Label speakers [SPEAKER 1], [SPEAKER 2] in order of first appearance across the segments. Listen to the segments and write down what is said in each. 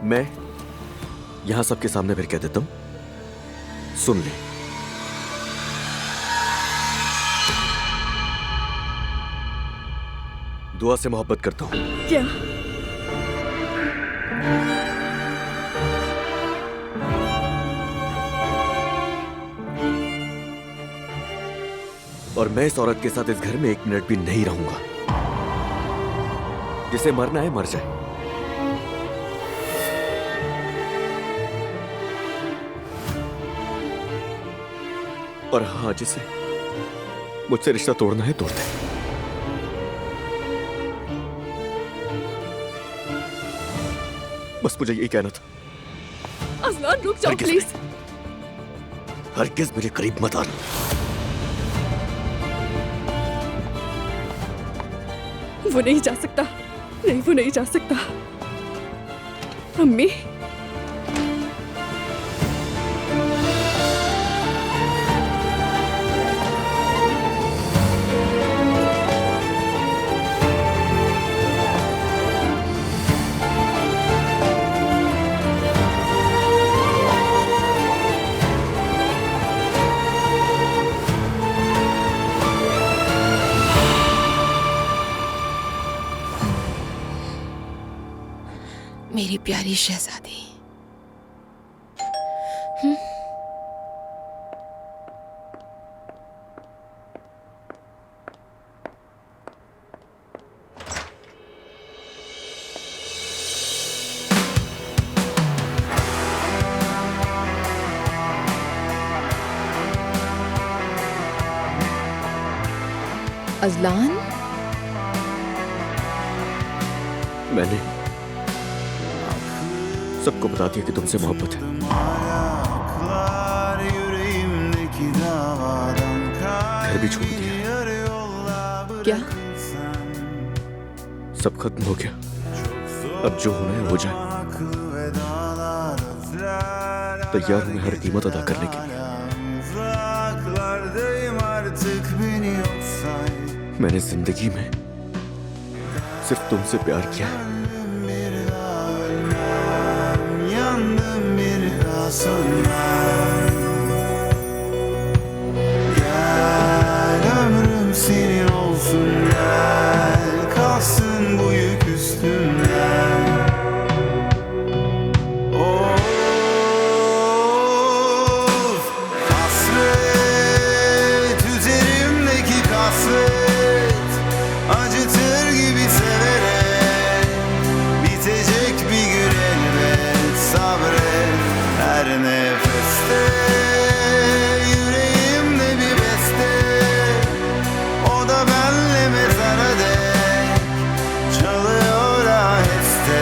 [SPEAKER 1] मैं यहां सबके सामने फिर कह देता हूं, सुन ले। दुआ से मोहब्बत करता हूं।
[SPEAKER 2] क्या?
[SPEAKER 1] और मैं इस औरत के साथ इस घर में 1 मिनट भी नहीं रहूंगा। जिसे मरना है मर जाए। और हाँ, जिसे मुझसे रिश्ता तोड़ना है तोड़ दे। बस मुझे यही कहना था।
[SPEAKER 2] अजलान रुक जाओ प्लीज।
[SPEAKER 1] हरगिज़ मेरे करीब मत आना।
[SPEAKER 2] वो नहीं जा सकता, नहीं वो नहीं जा सकता। अम्मी,
[SPEAKER 3] मेरी प्यारी शहजादी। अजलान,
[SPEAKER 1] मैंने सबको बता दिया कि तुमसे मोहब्बत है। घर भी छोड़ दिया।
[SPEAKER 2] क्या?
[SPEAKER 1] सब खत्म हो गया। अब जो होना है हो जाए। तैयार हूं मैं हर कीमत अदा करने के लिए। मैंने जिंदगी में सिर्फ तुमसे प्यार किया है।
[SPEAKER 4] Gel ömrüm senin olsun, gel kalsın bu yük üstümden. Of hasret, üzerimdeki kasvet acıtır gibi severek, bitecek bir gün elbet, sabret her nefeste. Yüreğimde bir beste, o da benle mezara dek çalıyor aheste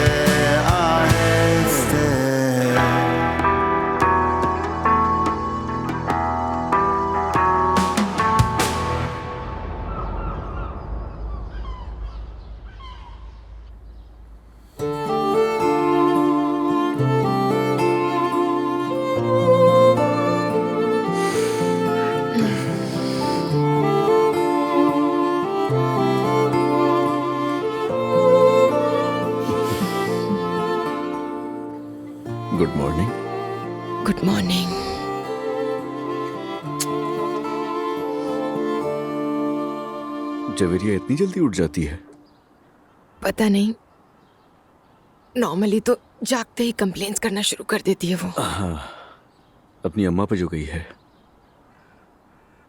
[SPEAKER 4] aheste.
[SPEAKER 1] Good morning.
[SPEAKER 3] Good morning.
[SPEAKER 1] Javeria इतनी जल्दी उठ जाती है?
[SPEAKER 3] पता नहीं, normally तो जागते ही complaints करना शुरू कर देती है वो।
[SPEAKER 1] हाँ, अपनी अम्मा पे जो गई है।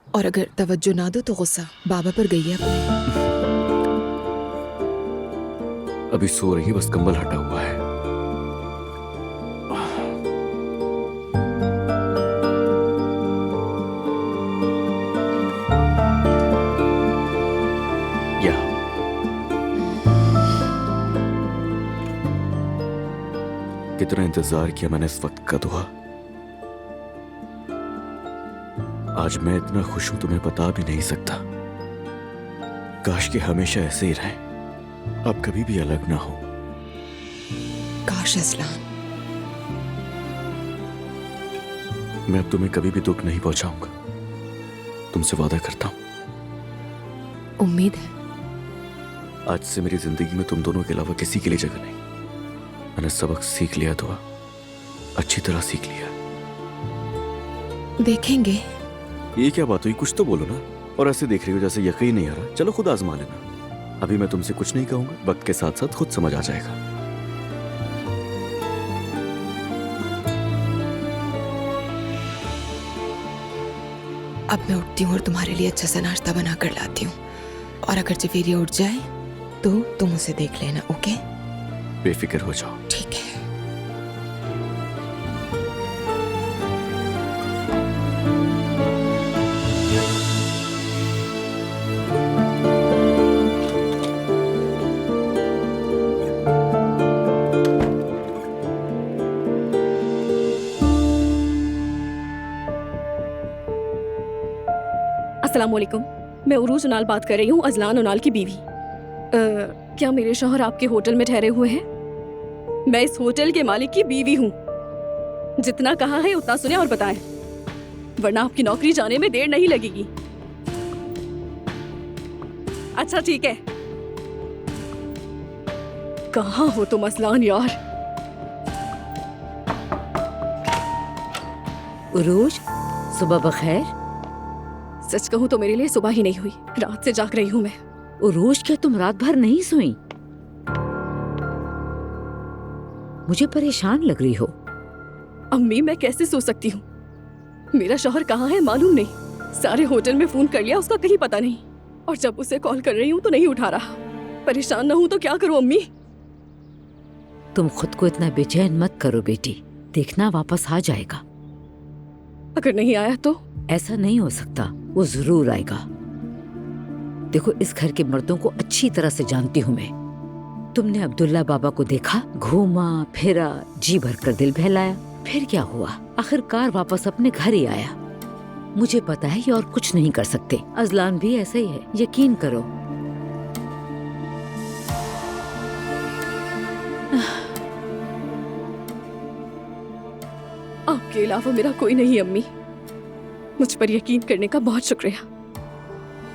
[SPEAKER 3] और अगर तवज्जो ना दो तो गुस्सा बाबा पर गई है अपने।
[SPEAKER 1] अभी सो रही है, बस कंबल हटा हुआ है। या कितना इंतजार किया मैंने इस वक्त का। दुआ, आज मैं इतना खुश हूं तुम्हें बता भी नहीं सकता। काश कि हमेशा ऐसे ही रहे, अब कभी भी अलग ना हो।
[SPEAKER 3] काश अजलान।
[SPEAKER 1] मैं अब तुम्हें कभी भी दुख नहीं पहुंचाऊंगा, तुमसे वादा करता हूं।
[SPEAKER 3] उम्मीद है।
[SPEAKER 1] आज से मेरी जिंदगी में तुम दोनों के अलावा किसी के लिए जगह नहीं। मैंने सबक सीख लिया दुआ, अच्छी तरह सीख लिया।
[SPEAKER 3] देखेंगे।
[SPEAKER 1] ये क्या बात हुई, कुछ तो बोलो ना। और ऐसे देख रही हो जैसे यकीन नहीं आ रहा। चलो खुद आजमा लेना। अभी मैं तुमसे कुछ नहीं कहूंगा, वक्त के साथ साथ खुद समझ आ जाएगा।
[SPEAKER 3] अब मैं उठती हूँ और तुम्हारे लिए अच्छा सा नाश्ता बना कर लाती हूँ। और अगर जफीरी उठ जाए तो तुम उसे देख लेना, ओके?
[SPEAKER 1] बेफिक्र हो जाओ।
[SPEAKER 3] ठीक है।
[SPEAKER 2] अस्सलाम वालेकुम। मैं उरूज उनाल बात कर रही हूँ, अजलान उनाल की बीवी। क्या मेरे शौहर आपके होटल में ठहरे हुए हैं? मैं इस होटल के मालिक की बीवी हूँ। जितना कहा है उतना सुने और बताएं, वरना आपकी नौकरी जाने में देर नहीं लगेगी। अच्छा ठीक है। कहाँ हो तुम अजलान यार?
[SPEAKER 5] उरूज, सुबह बखैर।
[SPEAKER 2] सच कहूँ तो मेरे लिए सुबह ही नहीं हुई, रात से जाग रही हूँ मैं।
[SPEAKER 5] उरूज, क्या तुम रात भर नहीं सोई? मुझे परेशान लग रही हो।
[SPEAKER 2] अम्मी, मैं कैसे सो सकती हूँ? मेरा शौहर कहाँ है मालूम नहीं। सारे होटल में फोन कर लिया, उसका कहीं पता नहीं। और जब उसे कॉल कर रही हूँ तो नहीं उठा रहा। परेशान न हूँ तो क्या करूँ अम्मी?
[SPEAKER 5] तुम खुद को इतना बेचैन मत करो बेटी, देखना वापस आ जाएगा।
[SPEAKER 2] अगर नहीं आया तो?
[SPEAKER 5] ऐसा नहीं हो सकता, वो जरूर आएगा। देखो, इस घर के मर्दों को अच्छी तरह से जानती हूँ मैं। तुमने अब्दुल्ला बाबा को देखा, घूमा फिरा, जी भरकर दिल बहलाया, फिर क्या हुआ? आखिरकार वापस अपने घर ही आया। मुझे पता है ये और कुछ नहीं कर सकते। अजलान भी ऐसा ही है, यकीन करो।
[SPEAKER 2] आपके अलावा मेरा कोई नहीं अम्मी। मुझ पर यकीन करने का बहुत शुक्रिया।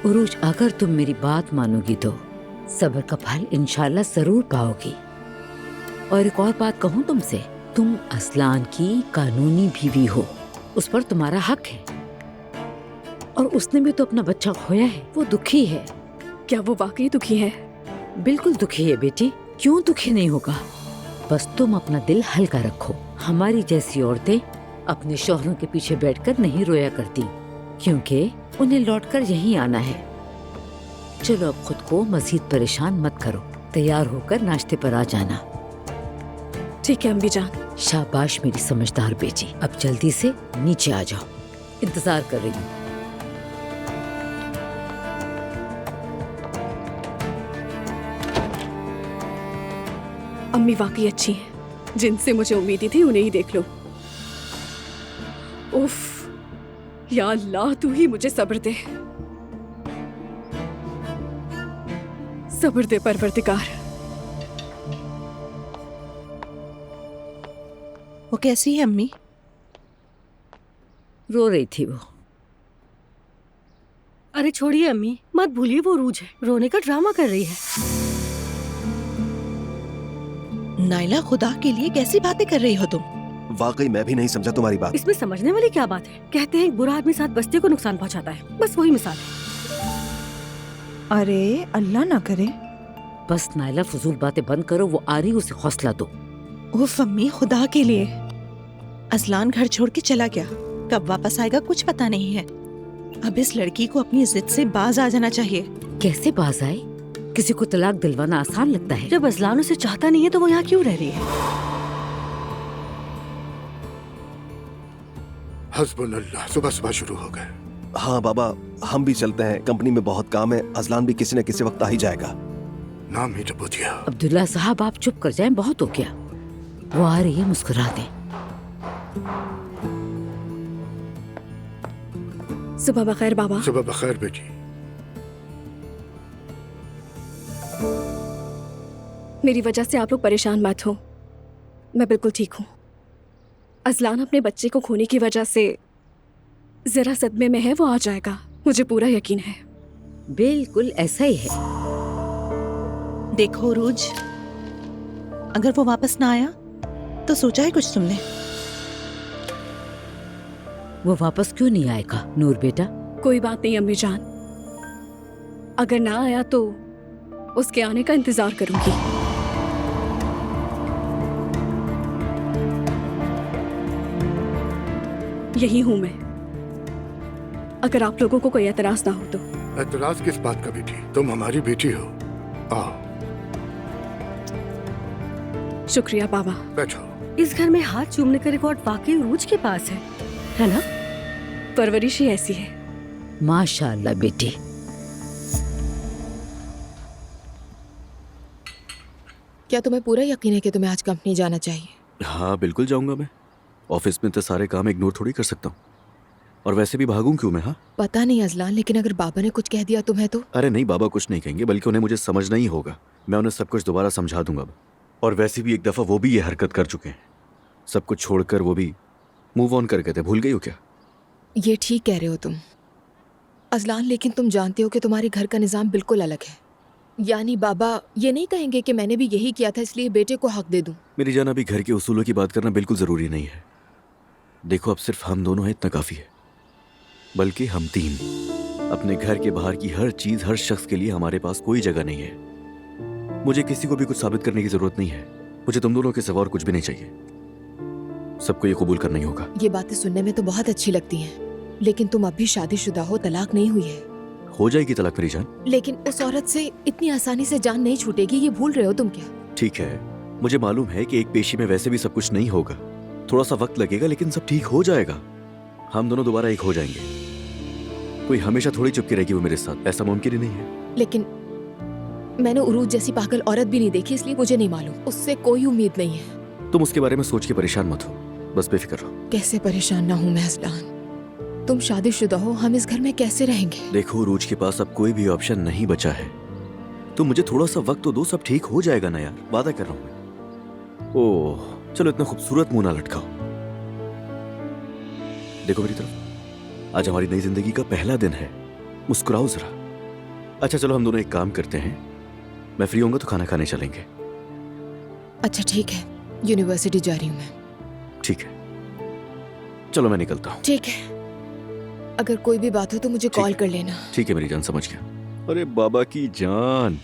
[SPEAKER 5] उरूज, अगर तुम मेरी बात मानोगी तो सब्र का फल इंशाल्लाह जरूर पाओगी। और एक और बात कहूँ तुमसे, तुम अजलान की कानूनी बीवी हो, उस पर तुम्हारा हक है। और उसने भी तो अपना बच्चा खोया है, वो दुखी है।
[SPEAKER 2] क्या वो वाकई दुखी है?
[SPEAKER 5] बिल्कुल दुखी है बेटी, क्यों दुखी नहीं होगा? बस तुम अपना दिल हल्का रखो। हमारी जैसी औरतें अपने शौहरों के पीछे बैठकर नहीं रोया करती, क्योंकि उन्हें लौटकर यहीं आना है। चलो अब खुद को मजीद परेशान मत करो, तैयार होकर नाश्ते पर आ जाना।
[SPEAKER 2] ठीक है अम्मी जान।
[SPEAKER 5] शाबाश मेरी समझदार बेटी, अब जल्दी से नीचे आ जाओ, इंतजार कर रही हूँ।
[SPEAKER 2] अम्मी वाकई अच्छी हैं, जिनसे मुझे उम्मीद थी उन्हें ही देख लो। उफ, या अल्लाह तू ही मुझे सब्र दे, सब्र दे परवरदिगार।
[SPEAKER 3] वो कैसी है अम्मी?
[SPEAKER 5] रो रही थी वो।
[SPEAKER 6] अरे छोड़िए अम्मी, मत भूलिए वो रूज है, रोने का ड्रामा कर रही है।
[SPEAKER 3] नाइला, खुदा के लिए कैसी बातें कर रही हो तुम?
[SPEAKER 7] वाकई मैं भी नहीं समझा तुम्हारी बात।
[SPEAKER 6] इसमें समझने वाली क्या बात है? कहते हैं एक बुरा आदमी साथ बस्ती को नुकसान पहुंचाता है, बस वही मिसाल है।
[SPEAKER 8] अरे अल्लाह ना करे।
[SPEAKER 5] बस नाइला, फजूल बातें बंद करो, वो आ रही, उसे हौसला दो।
[SPEAKER 3] उफ अम्मी, खुदा के लिए। अजलान घर छोड़ के चला गया, कब वापस आएगा कुछ पता नहीं है। अब इस लड़की को अपनी जिद से बाज आ जाना चाहिए।
[SPEAKER 5] कैसे बाज आए? किसी को तलाक दिलवाना आसान लगता है?
[SPEAKER 6] जब अजलान उसे चाहता नहीं है तो वो यहाँ क्यों रह रही है?
[SPEAKER 9] हस्बुल्लाह, सुबह सुबह शुरू हो गए।
[SPEAKER 7] हाँ बाबा, हम भी चलते हैं, कंपनी में बहुत काम है। अजलान भी किसी न किसी वक्त आ ही जाएगा।
[SPEAKER 9] नाम ही तो पूछिया।
[SPEAKER 5] अब्दुल्ला साहब, आप चुप कर जाएं, बहुत हो गया। वो आ रही है, मुस्कुरा दें।
[SPEAKER 2] सुबह बखैर बाबा।
[SPEAKER 9] सुबह बखैर बेटी।
[SPEAKER 2] मेरी वजह से आप लोग परेशान मत हो, मैं बिल्कुल ठीक हूँ। अजलान अपने बच्चे को खोने की वजह से जरा सदमे में है, वो आ जाएगा, मुझे पूरा यकीन है।
[SPEAKER 5] बिल्कुल ऐसा ही है।
[SPEAKER 3] देखो रूज, अगर वो वापस ना आया तो सोचा है कुछ तुमने?
[SPEAKER 5] वो वापस क्यों नहीं आएगा नूर बेटा?
[SPEAKER 2] कोई बात नहीं अम्मी जान, अगर ना आया तो उसके आने का इंतजार करूंगी। यही हूं मैं, अगर आप लोगों को कोई एतराज ना हो तो।
[SPEAKER 9] एतराज किस बात का बेटी? तुम हमारी बेटी हो। आओ
[SPEAKER 2] शुक्रिया बाबा।
[SPEAKER 9] बैठो।
[SPEAKER 6] इस घर में हाथ चूमने का रिकॉर्ड वाकई उरूज के पास है ना?
[SPEAKER 2] परवरिश ही ऐसी है।
[SPEAKER 5] माशाअल्लाह बेटी।
[SPEAKER 10] क्या तुम्हें पूरा यकीन है कि तुम्हें आज कंपनी जाना चाहिए?
[SPEAKER 1] हाँ बिल्कुल जाऊंगा मैं। ऑफिस में तो सारे काम इग्नोर थोड़ी कर सकता हूँ, और वैसे भी भागूं क्यों मैं? हाँ
[SPEAKER 10] पता नहीं अजलान, लेकिन अगर बाबा ने कुछ कह दिया तुम्हें तो?
[SPEAKER 1] अरे नहीं, बाबा कुछ नहीं कहेंगे, बल्कि उन्हें मुझे समझना ही होगा। मैं उन्हें सब कुछ दोबारा समझा दूंगा। और वैसे भी एक दफा वो भी ये हरकत कर चुके हैं, सब कुछ छोड़कर वो भी मूव ऑन कर गए थे। भूल गई हो क्या?
[SPEAKER 10] ये ठीक कह रहे हो तुम अजलान, लेकिन तुम जानते हो कि तुम्हारे घर का निजाम बिल्कुल अलग है। यानी बाबा ये नहीं कहेंगे कि मैंने भी यही किया था इसलिए बेटे को हक दे दूं।
[SPEAKER 1] मेरी जान, अभी घर के उसूलों की बात करना बिल्कुल जरूरी नहीं है। देखो अब सिर्फ हम दोनों हैं, इतना काफी है। बल्कि हम तीन, अपने घर के बाहर की हर चीज, हर शख्स के लिए हमारे पास कोई जगह नहीं है। मुझे किसी को भी कुछ साबित करने की जरूरत नहीं है। मुझे तुम दोनों के सिवा और कुछ भी नहीं चाहिए। सबको ये कबूल करना ही होगा।
[SPEAKER 10] ये बातें सुनने में तो बहुत अच्छी लगती हैं, लेकिन तुम अब भी शादीशुदा हो, तलाक नहीं हुई है।
[SPEAKER 1] हो जाएगी तलाक मेरी जान।
[SPEAKER 10] लेकिन उस औरत से इतनी आसानी से जान नहीं छूटेगी, ये भूल रहे हो तुम क्या?
[SPEAKER 1] ठीक है, मुझे मालूम है कि एक पेशी में वैसे भी सब कुछ नहीं होगा, थोड़ा सा वक्त लगेगा, लेकिन सब ठीक हो जाएगा। हम दोनों दोबारा एक हो जाएंगे। कोई हमेशा थोड़ी चुपकी रहेगी वो मेरे साथ, ऐसा मुमकिन ही नहीं है।
[SPEAKER 10] लेकिन मैंने उरूज जैसी पागल औरत भी नहीं देखी, इसलिए मुझे नहीं मालूम। उससे कोई उम्मीद नहीं है।
[SPEAKER 1] तुम उसके बारे में सोच के परेशान मत हो, बस बेफिक्र रहो।
[SPEAKER 10] कैसे परेशान ना हूँ मैं अजलान? तुम शादीशुदा हो, हम इस घर में कैसे रहेंगे?
[SPEAKER 1] देखो रूज के पास अब कोई भी ऑप्शन नहीं बचा है। तुम मुझे थोड़ा सा वक्त तो दो, सब ठीक हो जाएगा ना यार, वादा कर रहा हूं मैं। ओह चलो, इतना खूबसूरत मुंह ना लटकाओ। देखो मेरी तरफ, आज हमारी नई जिंदगी का पहला दिन है, मुस्कुराओ जरा। अच्छा चलो, हम दोनों एक काम करते हैं, मैं फ्री होऊंगा तो खाना खाने चलेंगे।
[SPEAKER 10] अच्छा ठीक है, यूनिवर्सिटी जा रही हूँ मैं।
[SPEAKER 1] ठीक है, चलो मैं निकलता हूँ।
[SPEAKER 10] ठीक है, अगर कोई भी बात हो तो मुझे कॉल कर लेना।
[SPEAKER 1] ठीक है मेरी जान, समझ गया। अरे बाबा की जान,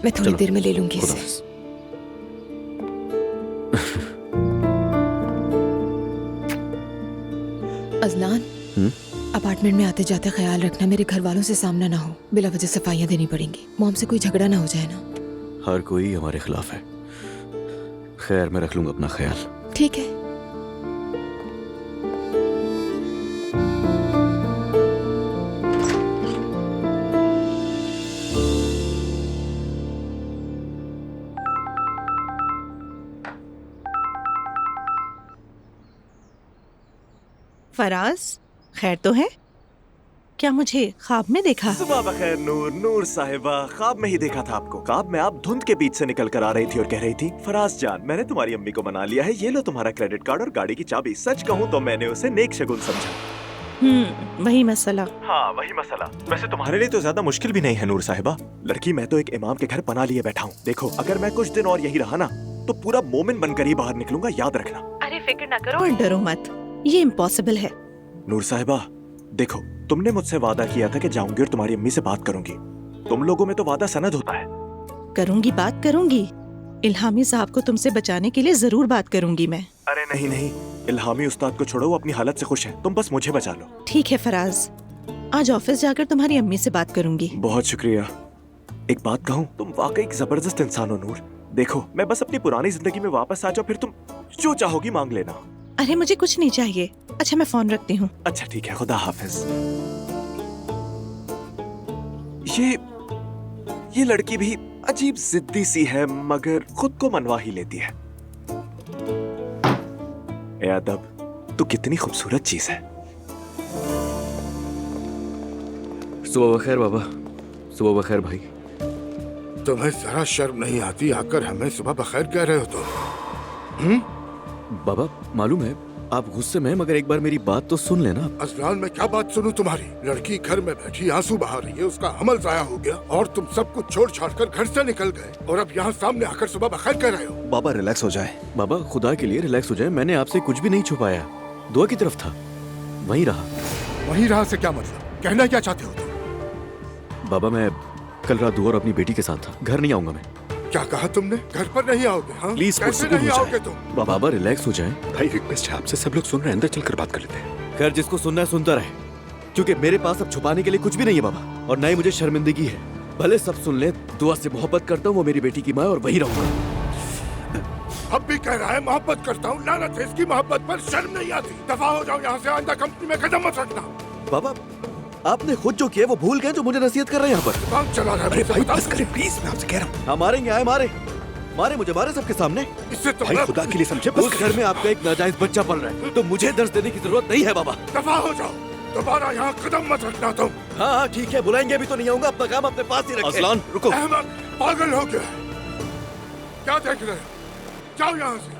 [SPEAKER 10] मैं थोड़ी देर में ले लूंगी
[SPEAKER 1] खुदा
[SPEAKER 10] इसे।
[SPEAKER 1] हाफ़िज़।
[SPEAKER 10] अजलान, अपार्टमेंट में आते जाते ख्याल रखना, मेरे घर वालों से सामना ना हो, बिला वजह सफाइयाँ देनी पड़ेंगी। मॉम से कोई झगड़ा ना हो जाए ना।
[SPEAKER 1] हर कोई हमारे खिलाफ है। खैर मैं रख लूंगा अपना ख्याल।
[SPEAKER 10] ठीक है।
[SPEAKER 3] फराज, खैर तो है? क्या मुझे ख्वाब में देखा?
[SPEAKER 11] सुबह बखैर नूर। नूर साहिबा, ख्वाब में ही देखा था आपको। ख्वाब में आप धुंध के बीच से निकल कर आ रही थी और कह रही थी, फराज जान मैंने तुम्हारी अम्मी को मना लिया है, ये लो तुम्हारा क्रेडिट कार्ड और गाड़ी की चाबी। सच कहूँ तो मैंने उसे नेक शगुन समझा।
[SPEAKER 3] वही मसला।
[SPEAKER 11] हाँ वही मसला। वैसे तुम्हारे लिए तो ज्यादा मुश्किल भी नहीं है नूर साहिबा। लड़की, मैं तो एक इमाम के घर पनाह लिए बैठा हूँ। देखो अगर मैं कुछ दिन और यही रहा ना तो पूरा मोमिन बनकर ही बाहर निकलूंगा, याद रखना।
[SPEAKER 3] अरे फिक्र न करो और डरो मत, ये इम्पॉसिबल है।
[SPEAKER 11] नूर साहिबा देखो, तुमने मुझसे वादा किया था कि जाऊंगी और तुम्हारी अम्मी से बात करूंगी। तुम लोगों में तो वादा सनद होता है।
[SPEAKER 3] करूंगी, बात करूंगी। इल्हामी साहब को तुमसे बचाने के लिए जरूर बात करूंगी मैं।
[SPEAKER 11] अरे नहीं नहीं, इल्हामी उस्ताद को छोड़ो, वो अपनी हालत से खुश है, तुम बस मुझे बचा लो।
[SPEAKER 3] ठीक है फराज, आज ऑफिस जाकर तुम्हारी अम्मी से बात करूंगी।
[SPEAKER 11] बहुत शुक्रिया। एक बात कहूँ, तुम वाकई एक जबरदस्त इंसान हो नूर। देखो मैं बस अपनी पुरानी जिंदगी में वापस आ जाओ, फिर तुम जो चाहोगी मांग लेना।
[SPEAKER 3] अरे मुझे कुछ नहीं चाहिए। अच्छा मैं फोन रखती हूँ।
[SPEAKER 11] अच्छा ठीक है, खुदा हाफिज। ये लड़की भी अजीब जिद्दी सी है, मगर खुद को मनवा ही लेती है। ए अदब, तू कितनी खूबसूरत चीज है।
[SPEAKER 1] सुबह बखैर बाबा। सुबह बखैर भाई।
[SPEAKER 9] तुम्हें जरा शर्म नहीं आती, आकर हमें सुबह बखैर कह रहे हो तो?
[SPEAKER 1] बाबा मालूम है, आप गुस्से में हैं, मगर एक बार मेरी बात तो सुन लेना।
[SPEAKER 9] अजलान, मैं क्या बात सुनूं तुम्हारी? लड़की घर में बैठी आंसू बहा रही है, उसका अमल जाया हो गया और तुम सब कुछ छोड़ छाड़ कर घर से निकल गए और अब यहाँ सामने आकर सुबह बखैर कह रहे हो।
[SPEAKER 7] बाबा रिलैक्स हो जाए।
[SPEAKER 1] बाबा खुदा के लिए रिलैक्स हो जाए, मैंने आपसे कुछ भी नहीं छुपाया। दुआ की तरफ था, वहीं रहा।
[SPEAKER 9] वहीं रहा से क्या मतलब? कहना क्या चाहते हो तुम?
[SPEAKER 1] बाबा मैं कल रात दुआ और अपनी बेटी के साथ था, घर नहीं आऊंगा मैं।
[SPEAKER 9] क्या कहा तुमने? घर पर नहीं आओगे? हाँ?
[SPEAKER 1] प्लीज
[SPEAKER 9] कैसे नहीं आओगे तुम?
[SPEAKER 1] बाबा रिलैक्स हो जाएं।
[SPEAKER 7] भाई रिक्वेस्ट है आपसे, सब लोग सुन रहे हैं, अंदर चलकर बात कर लेते हैं।
[SPEAKER 1] खैर जिसको सुनना है सुनता रहे, क्योंकि मेरे पास अब छुपाने के लिए कुछ भी नहीं है बाबा, और ना ही मुझे शर्मिंदगी है। भले सब सुन ले, दुआ से मोहब्बत करता हूँ, वो मेरी बेटी की माँ और वहीं रहूंगा।
[SPEAKER 9] अब भी कह रहा है मोहब्बत करता हूँ। लानत है इसकी मोहब्बत पर, शर्म नहीं आती। दफा हो जाओ यहाँ से, आइंदा कंपनी में कदम मत रखना।
[SPEAKER 1] बाबा आपने खुद जो किया वो भूल गए, जो मुझे नसीहत कर रहे हैं यहाँ पर।
[SPEAKER 9] दिमाग चला रहा है।
[SPEAKER 7] अरे भाई बस करें प्लीज, मैं आपसे कह रहा हूँ।
[SPEAKER 1] हाँ मारेंगे, आए मारे मारे मुझे, मारे सबके सामने।
[SPEAKER 9] इससे तो
[SPEAKER 7] भाई खुदा के लिए समझे, बस
[SPEAKER 1] उस घर में आपका एक नाजायज बच्चा पल रहा है, तो मुझे दर्ज देने की जरूरत नहीं है बाबा।
[SPEAKER 9] दफा हो जाओ, दोबारा यहाँ कदम मत रखना तुम।
[SPEAKER 1] हाँ हाँ ठीक है, बुलाएंगे भी तो नहीं आऊंगा, अपना काम अपने पास ही रखें। असलान रुको।
[SPEAKER 9] अहमद पागल हो गया, क्या देख रहे हो? जाओ यहाँ से।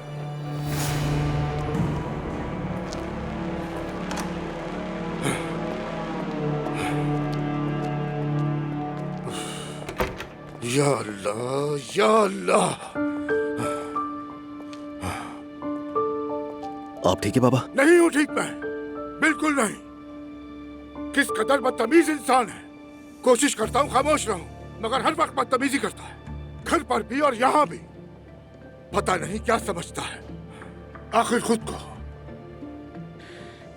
[SPEAKER 9] या अल्लाह, या अल्लाह।
[SPEAKER 7] आप ठीक है बाबा?
[SPEAKER 9] नहीं हूँ ठीक मैं, बिल्कुल नहीं। किस कदर बदतमीज इंसान है। कोशिश करता हूँ खामोश रहूं, मगर हर वक्त बदतमीजी करता है, घर पर भी और यहाँ भी। पता नहीं क्या समझता है, आखिर खुद को।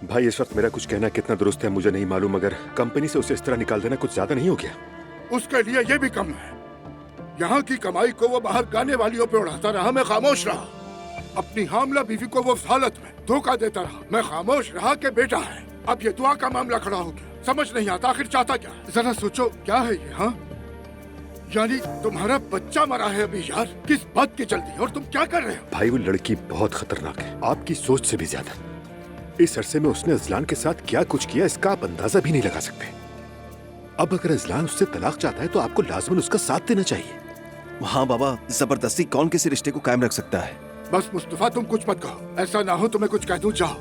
[SPEAKER 12] भाई इस वक्त मेरा कुछ कहना कितना दुरुस्त है मुझे नहीं मालूम, मगर कंपनी से उसे इस तरह निकाल देना कुछ ज्यादा नहीं हो गया?
[SPEAKER 9] उसके लिए ये भी कम है। यहाँ की कमाई को वो बाहर गाने वालियों पे उड़ाता रहा, मैं खामोश रहा। अपनी हामला बीवी को वो उस हालत में धोखा देता रहा, मैं खामोश रहा कि बेटा है। अब ये दुआ का मामला खड़ा हो गया, समझ नहीं आता आखिर चाहता क्या है। जरा सोचो क्या है ये? हाँ यानी तुम्हारा बच्चा मरा है अभी यार, किस बात की जल्दी, और तुम क्या कर रहे हो?
[SPEAKER 12] भाई वो लड़की बहुत खतरनाक है, आपकी सोच से भी ज्यादा। इस अरसे में उसने अजलान के साथ क्या कुछ किया इसका आप अंदाजा भी नहीं लगा सकते। अब अगर अजलान उससे तलाक चाहता है तो आपको लाजमन उसका साथ देना चाहिए।
[SPEAKER 7] हाँ बाबा, जबरदस्ती कौन किसी रिश्ते को कायम रख सकता है?
[SPEAKER 9] बस मुस्तफा तुम कुछ मत कहो, ऐसा ना हो तुम्हें कुछ कह दूं। जाओ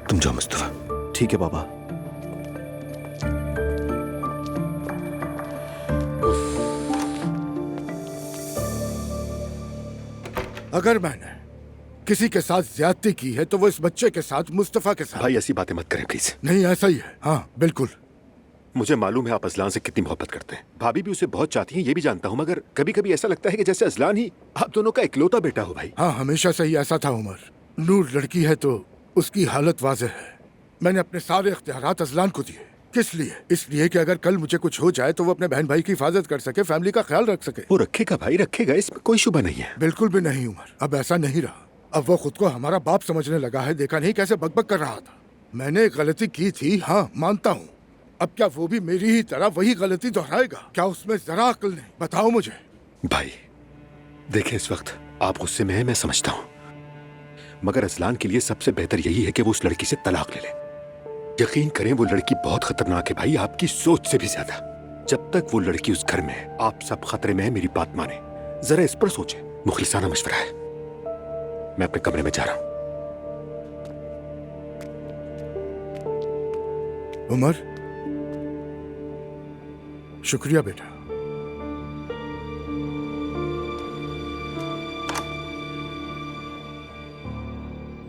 [SPEAKER 7] तुम जाओ मुस्तफा। ठीक है बाबा।
[SPEAKER 9] अगर मैंने किसी के साथ ज्यादती की है तो वो इस बच्चे के साथ, मुस्तफा के साथ।
[SPEAKER 12] भाई ऐसी बातें मत करें प्लीज।
[SPEAKER 9] नहीं ऐसा ही है, हाँ बिल्कुल।
[SPEAKER 12] मुझे मालूम है आप अजलान से कितनी मोहब्बत करते हैं, भाभी भी उसे बहुत चाहती हैं, ये भी जानता हूँ, मगर कभी कभी ऐसा लगता है कि जैसे अजलान ही आप दोनों का इकलौता बेटा हो। भाई
[SPEAKER 9] हाँ हमेशा से ही ऐसा था उमर। नूर लड़की है तो उसकी हालत वाज़ेह है। मैंने अपने सारे इख्तियारात अजलान को दिए। किस लिए? इसलिए कि अगर कल मुझे कुछ हो जाए तो वो अपने बहन भाई की हिफाजत कर सके, फैमिली का ख्याल रख सके।
[SPEAKER 12] वो रखेगा भाई रखेगा, इसमें कोई शुबा नहीं है।
[SPEAKER 9] बिल्कुल भी नहीं उमर, अब ऐसा नहीं रहा। अब वो खुद को हमारा बाप समझने लगा है, देखा नहीं कैसे बकबक कर रहा था। मैंने एक गलती की थी, हाँ मानता हूँ। अब क्या वो भी मेरी ही तरह वही गलती दोहराएगा? क्या उसमें जरा अक्ल नहीं? बताओ मुझे।
[SPEAKER 12] भाई देखें इस वक्त आप गुस्से में हैं, मैं समझता हूँ, मगर अजलान के लिए सबसे बेहतर यही है कि वो उस लड़की से तलाक ले ले। यकीन करें वो लड़की बहुत खतरनाक है भाई, आपकी सोच से भी ज्यादा। जब तक वो लड़की उस घर में है आप सब खतरे में है, मेरी बात माने, जरा इस पर सोचें। मुखलिसाना मशवरा है। मैं अपने कमरे में जा रहा हूं।
[SPEAKER 9] उमर शुक्रिया बेटा।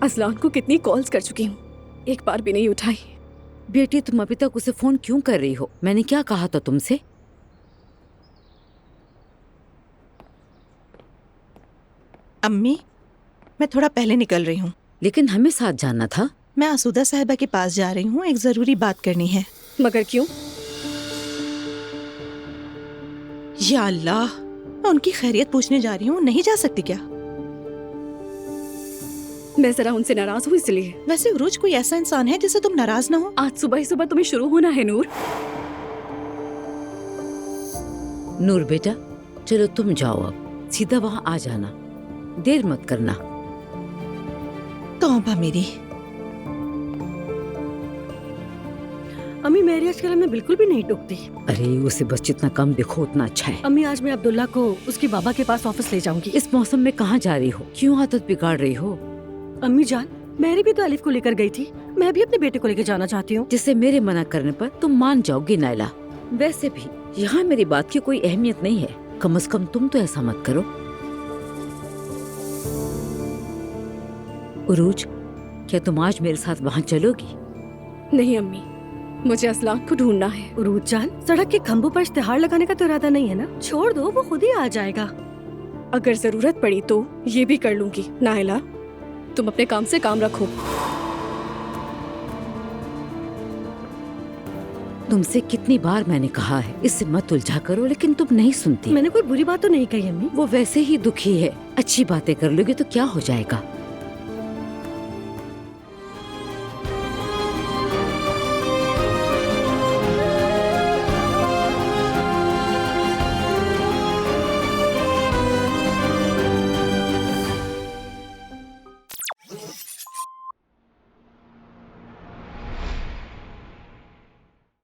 [SPEAKER 2] असलान को कितनी कॉल्स कर चुकी हूँ, एक बार भी नहीं उठाई।
[SPEAKER 5] बेटी तुम अभी तक उसे फोन क्यों कर रही हो? मैंने क्या कहा था तुमसे?
[SPEAKER 3] अम्मी मैं थोड़ा पहले निकल रही हूँ।
[SPEAKER 5] लेकिन हमें साथ जाना था।
[SPEAKER 3] मैं आसूदा साहिबा के पास जा रही हूँ, एक जरूरी बात करनी है।
[SPEAKER 2] मगर क्यों?
[SPEAKER 3] या अल्लाह, मैं उनकी खैरियत पूछने जा रही हूँ, नहीं जा सकती क्या?
[SPEAKER 2] मैं जरा उनसे नाराज हूँ इसलिए।
[SPEAKER 3] वैसे उरूज कोई ऐसा इंसान है जिससे तुम नाराज ना हो?
[SPEAKER 2] आज सुबह ही सुबह तुम्हें शुरू होना है नूर।
[SPEAKER 5] नूर बेटा चलो तुम जाओ, अब सीधा वहाँ आ जाना, देर मत करना।
[SPEAKER 3] तौबा मेरी।
[SPEAKER 6] अम्मी मैरिज के लिए मैं बिल्कुल भी नहीं टोकती।
[SPEAKER 5] अरे उसे बस जितना कम देखो उतना अच्छा है।
[SPEAKER 6] अम्मी आज मैं अब्दुल्ला को उसके बाबा के पास ऑफिस ले जाऊंगी।
[SPEAKER 5] इस मौसम में कहाँ जा रही हो? क्यों आदत बिगाड़ रही हो?
[SPEAKER 6] अम्मी जान मैरी भी तो अलिफ को लेकर गई थी, मैं भी अपने बेटे को लेकर जाना चाहती हूँ।
[SPEAKER 5] जिसे मेरे मना करने पर तुम मान जाओगी नायला। वैसे भी यहाँ मेरी बात की कोई अहमियत नहीं है, कम से कम तुम तो ऐसा मत करो। उरूज, क्या तुम आज मेरे साथ वहाँ चलोगी?
[SPEAKER 2] नहीं अम्मी, मुझे असलान को ढूंढना है।
[SPEAKER 6] उरूज जान, सड़क के खंभों पर इश्तिहार लगाने का तो इरादा नहीं है ना? छोड़ दो, वो खुद ही आ जाएगा।
[SPEAKER 2] अगर जरूरत पड़ी तो ये भी कर लूंगी। नायला, तुम अपने काम से काम रखो।
[SPEAKER 5] तुमसे कितनी बार मैंने कहा है इससे मत उलझा करो, लेकिन तुम नहीं सुनती।
[SPEAKER 6] मैंने कोई बुरी बात तो नहीं कही अम्मी।
[SPEAKER 5] वो वैसे ही दुखी है, अच्छी बातें कर लोगे तो क्या हो जाएगा।